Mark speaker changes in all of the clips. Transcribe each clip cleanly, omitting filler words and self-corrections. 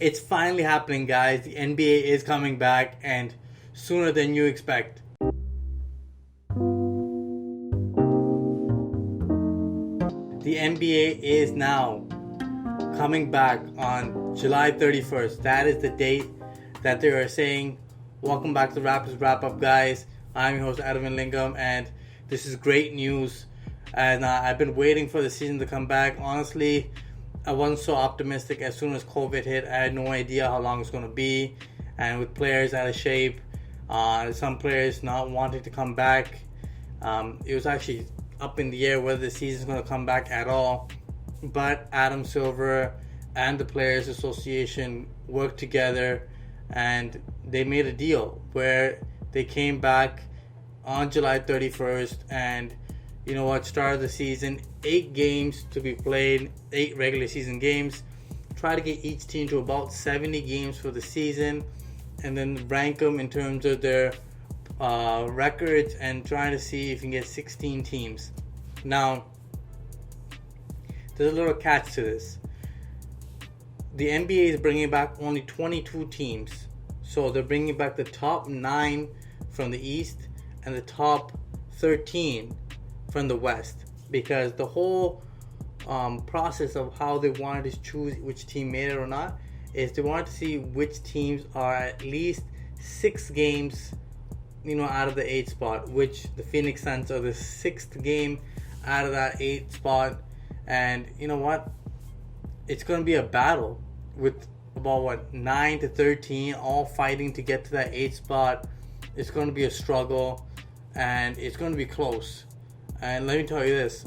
Speaker 1: It's finally happening, guys. The NBA is coming back, and sooner than you expect. The NBA is now coming back on July 31st. That is the date that they are saying, welcome back to Raptors Wrap Up, guys. I'm your host, Adam Lingam, and this is great news. And I've been waiting for the season to come back. Honestly, I wasn't so optimistic as soon as COVID hit. I had no idea how long it's going to be. And with players out of shape, some players not wanting to come back, it was actually up in the air whether the season's going to come back at all. But Adam Silver and the Players Association worked together and they made a deal where they came back on July 31st and, you know what, started the season, 8 games to be played, 8 regular season games. Try to get each team to about 70 games for the season and then rank them in terms of their records and trying to see if you can get 16 teams. Now, there's a little catch to this. The NBA is bringing back only 22 teams. So they're bringing back the top 9 from the East and the top 13 from the West. Because the whole process of how they wanted to choose which team made it or not is they wanted to see which teams are at least 6 games, out of the 8 spot, which the Phoenix Suns are the 6th game out of that 8 spot. And you know what? It's going to be a battle with about 9 to 13 all fighting to get to that 8 spot. It's going to be a struggle and it's going to be close. And let me tell you this.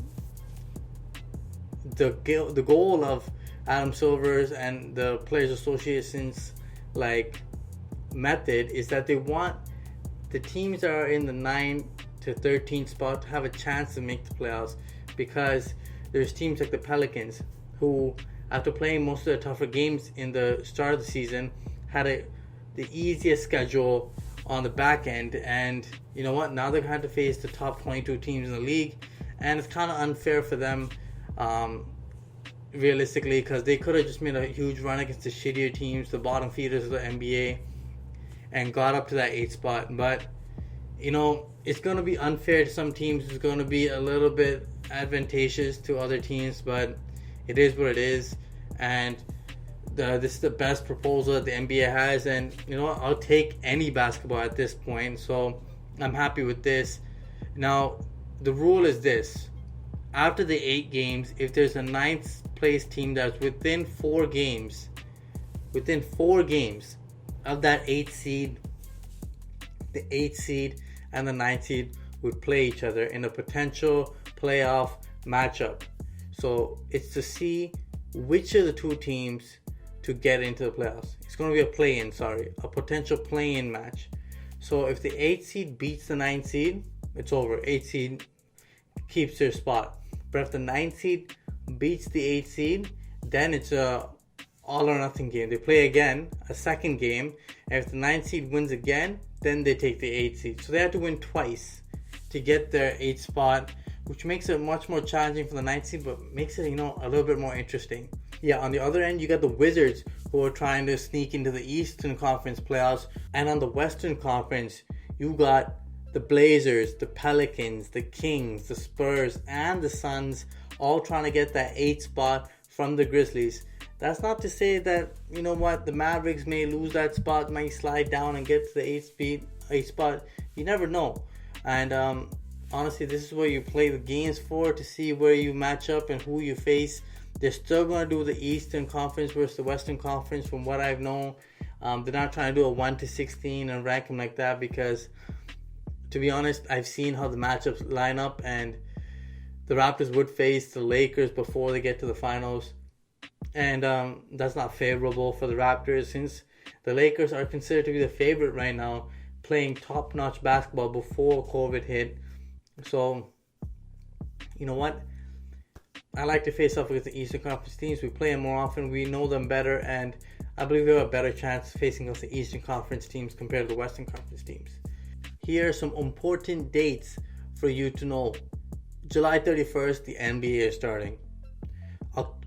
Speaker 1: The goal of Adam Silver's and the Players Association's method is that they want the teams that are in the 9 to 13 spot to have a chance to make the playoffs, because there's teams like the Pelicans who, after playing most of the tougher games in the start of the season, had the easiest schedule on the back end. And you know what? Now they're going to have to face the top 22 teams in the league. And it's kind of unfair for them, realistically, because they could have just made a huge run against the shittier teams, the bottom feeders of the NBA, and got up to that 8 spot. But, it's going to be unfair to some teams. It's going to be a little bit advantageous to other teams, but it is what it is. And this is the best proposal that the NBA has, and I'll take any basketball at this point, so I'm happy with this. Now the rule is this: after the 8 games, if there's a 9th place team that's within 4 games of that 8th seed, the 8th seed and the 9th seed would play each other in a potential playoff matchup. So it's to see which of the 2 teams to get into the playoffs. It's going to be a potential play-in match. So if the 8th seed beats the 9th seed, it's over. 8th seed keeps their spot. But if the 9th seed beats the 8th seed, then it's a all or nothing game. They play again, a second game, and if the 9th seed wins again, then they take the 8th seed. So they have to win twice to get their 8th spot, which makes it much more challenging for the 9th seed, but makes it, a little bit more interesting. Yeah, on the other end, you got the Wizards, who are trying to sneak into the Eastern Conference playoffs. And on the Western Conference, you got the Blazers, the Pelicans, the Kings, the Spurs, and the Suns all trying to get that 8th spot from the Grizzlies. That's not to say that, the Mavericks may lose that spot, might slide down and get to the 8th spot. You never know. And honestly, this is what you play the games for, to see where you match up and who you face. They're still going to do the Eastern Conference versus the Western Conference, from what I've known. They're not trying to do a 1 to 16 and rank them like that, because, to be honest, I've seen how the matchups line up, and the Raptors would face the Lakers before they get to the finals. And that's not favorable for the Raptors, since the Lakers are considered to be the favorite right now, playing top-notch basketball before COVID hit. So, you know what? I like to face off against the Eastern Conference teams. We play them more often. We know them better, and I believe we have a better chance facing against the Eastern Conference teams compared to the Western Conference teams. Here are some important dates for you to know. July 31st, the NBA is starting.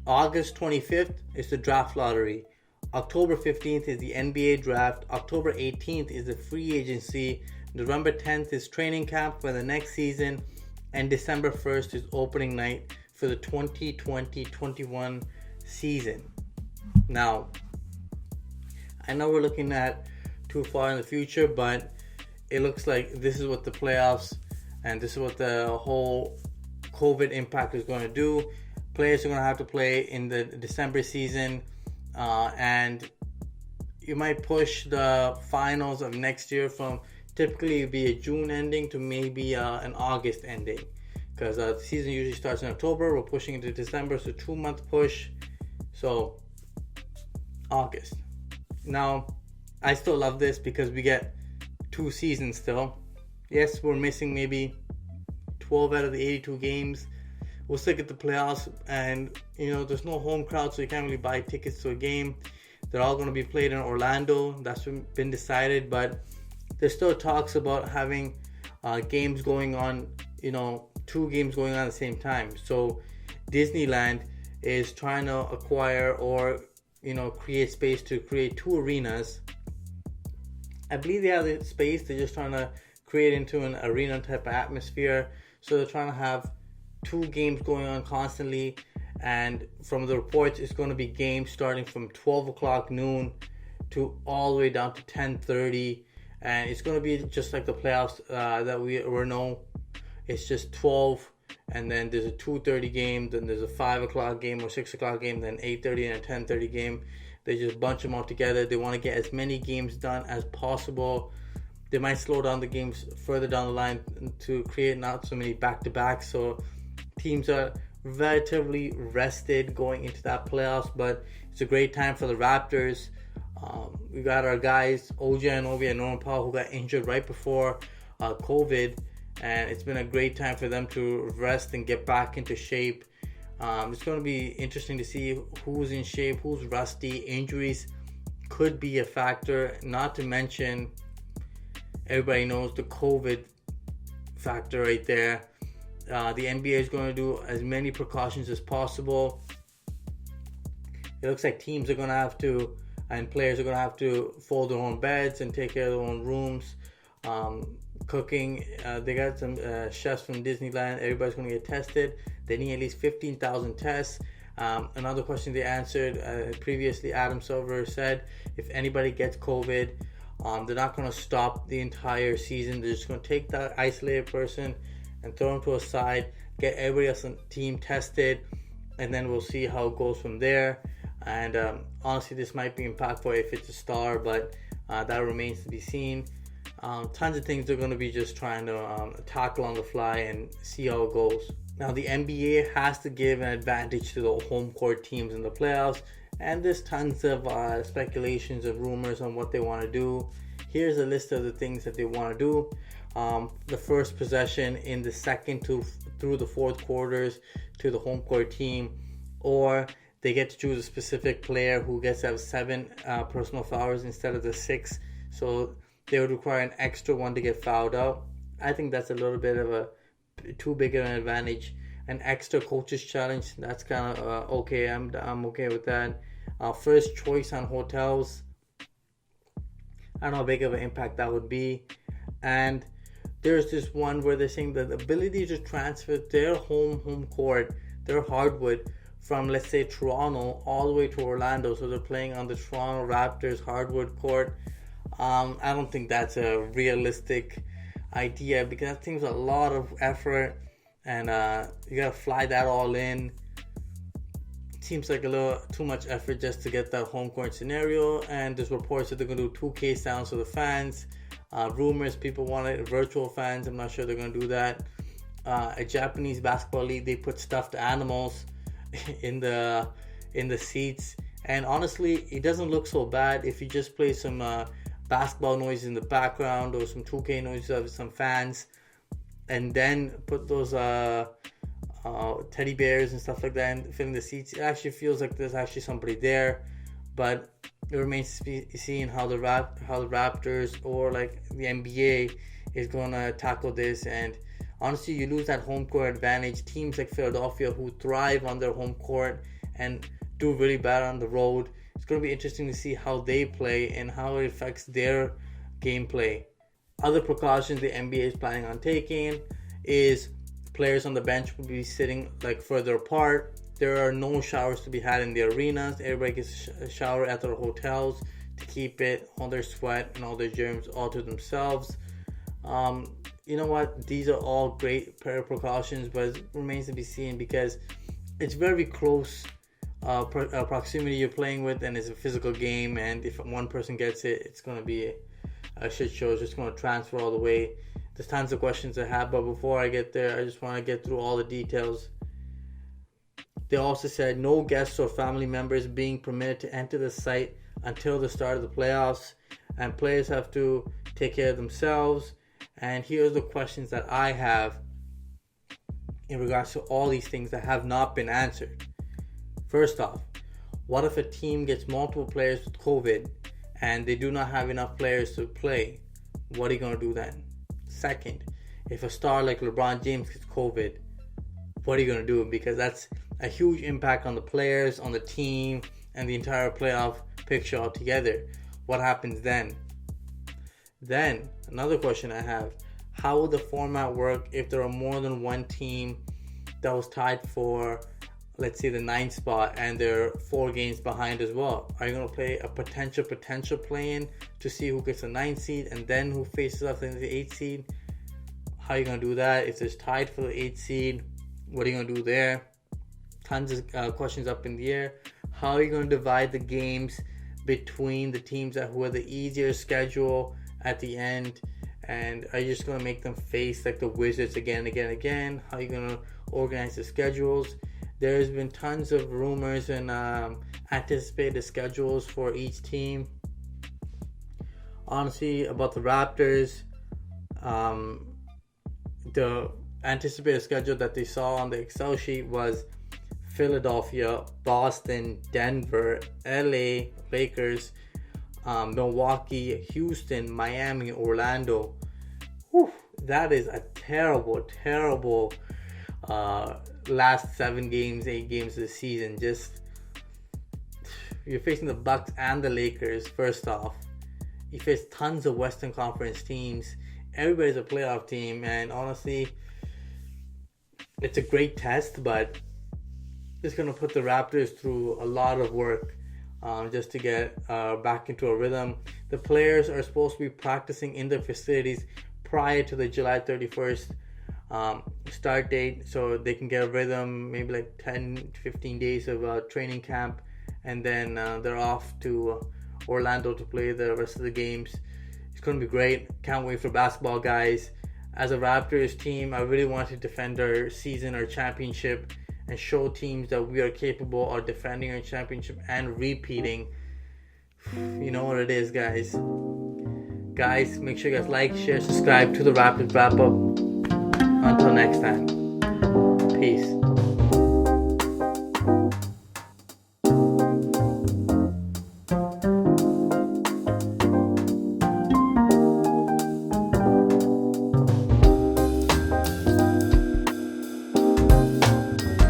Speaker 1: August 25th is the draft lottery. October 15th is the NBA draft. October 18th is the free agency. November 10th is training camp for the next season. And December 1st is opening night for the 2020-21 season. Now, I know we're looking at too far in the future, but it looks like this is what the playoffs and this is what the whole COVID impact is going to do. Players are going to have to play in the December season, and you might push the finals of next year from typically be a June ending to maybe an August ending, because the season usually starts in October. We're pushing into December, so 2-month push. So August. Now, I still love this because we get 2 seasons still. Yes, we're missing maybe 12 out of the 82 games. We'll still get the playoffs, and there's no home crowd, so you can't really buy tickets to a game. They're all going to be played in Orlando. That's been decided, but there's still talks about having games going on, 2 games going on at the same time. So Disneyland is trying to acquire or create space to create 2 arenas. I believe they have the space. They're just trying to create into an arena type of atmosphere. So they're trying to have 2 games going on constantly. And from the reports, it's going to be games starting from 12 o'clock noon to all the way down to 10:30. And it's going to be just like the playoffs that we know. It's just 12, and then there's a 2:30 game, then there's a 5 o'clock game or 6 o'clock game, then 8:30 and a 10:30 game. They just bunch them all together. They want to get as many games done as possible. They might slow down the games further down the line to create not so many back-to-backs. So teams are relatively rested going into that playoffs, but it's a great time for the Raptors. We got our guys, OG Anunoby and Norman Powell, who got injured right before COVID. And it's been a great time for them to rest and get back into shape. It's going to be interesting to see who's in shape, who's rusty. Injuries could be a factor, not to mention everybody knows the COVID factor right there. The NBA is going to do as many precautions as possible. It looks like teams are going to have to, and players are going to have to fold their own beds and take care of their own rooms. Cooking, they got some chefs from Disneyland. Everybody's going to get tested. They need at least 15,000 tests. Another question they answered previously, Adam Silver said if anybody gets COVID, they're not going to stop the entire season. They're just going to take that isolated person and throw them to a side, get everybody else on the team tested, and then we'll see how it goes from there. And honestly, this might be impactful if it's a star, but that remains to be seen. Tons of things they're going to be just trying to tackle on the fly and see how it goes. Now, the NBA has to give an advantage to the home court teams in the playoffs, and there's tons of speculations and rumors on what they want to do. Here's a list of the things that they want to do. The first possession in the second through the fourth quarters to the home court team, or they get to choose a specific player who gets to have 7 personal fouls instead of the 6. So they would require an extra one to get fouled out. I think that's a little bit of a too big of an advantage. An extra coach's challenge, that's kind of okay. I'm okay with that. First choice on hotels, I don't know how big of an impact that would be. And there's this one where they're saying that the ability to transfer their home court, their hardwood, from let's say Toronto all the way to Orlando, so they're playing on the Toronto Raptors hardwood court. I don't think that's a realistic idea, because that seems a lot of effort, and you gotta fly that all in. It seems like a little too much effort just to get that home court scenario. And there's reports that they're gonna do 2K sounds for the fans. Rumors, people want it virtual fans. I'm not sure they're gonna do that. A Japanese basketball league, they put stuffed animals in the seats, and honestly, it doesn't look so bad if you just play some basketball noise in the background or some 2K noise of some fans, and then put those teddy bears and stuff like that and fill in the seats. It actually feels like there's actually somebody there, but it remains to be seen how the Raptors or like the NBA is going to tackle this. And honestly, you lose that home court advantage. Teams like Philadelphia, who thrive on their home court and do really bad on the road, It's going to be interesting to see how they play and how it affects their gameplay. Other precautions the NBA is planning on taking is players on the bench will be sitting like further apart. There are no showers to be had in the arenas. Everybody gets a shower at their hotels to keep all their sweat and all their germs all to themselves. You know what? These are all great precautions, but it remains to be seen because it's very close proximity you're playing with, and it's a physical game. And if one person gets it, it's going to be a shit show. It's just going to transfer all the way. There's tons of questions I have, but before I get there, I just want to get through all the details. They also said no guests or family members being permitted to enter the site until the start of the playoffs, and players have to take care of themselves. And here's the questions that I have in regards to all these things that have not been answered. First off, what if a team gets multiple players with COVID and they do not have enough players to play? What are you going to do then? Second, if a star like LeBron James gets COVID, what are you going to do? Because that's a huge impact on the players, on the team, and the entire playoff picture altogether. What happens then? Then, another question I have, how will the format work if there are more than one team that was tied for, let's say, the 9th spot and they're 4 games behind as well? Are you going to play a potential play-in to see who gets the 9th seed and then who faces up in the 8th seed? How are you going to do that? If there's tied for the 8th seed, what are you going to do there? Tons of questions up in the air. How are you going to divide the games between the teams who have the easier schedule at the end? And are you just going to make them face like the Wizards again? How are you going to organize the schedules? There's been tons of rumors and anticipated schedules for each team. Honestly, about the Raptors, the anticipated schedule that they saw on the Excel sheet was Philadelphia, Boston, Denver, LA, Lakers, Milwaukee, Houston, Miami, Orlando. Whew, that is a terrible last 8 games of the season. Just, you're facing the Bucks and the Lakers. First off, you face tons of Western Conference teams. Everybody's a playoff team, and honestly, it's a great test, but it's going to put the Raptors through a lot of work just to get back into a rhythm. The players are supposed to be practicing in their facilities prior to the July 31st start date, so they can get a rhythm, maybe like 10 to 15 days of training camp, and then they're off to Orlando to play the rest of the games. It's going to be great. Can't wait for basketball, guys. As a Raptors team, I really want to defend our season, our championship, and show teams that we are capable of defending our championship and repeating. You know what it is, guys. Guys, make sure you guys like, share, subscribe to the Raptors Wrap Up. Until next time. Peace.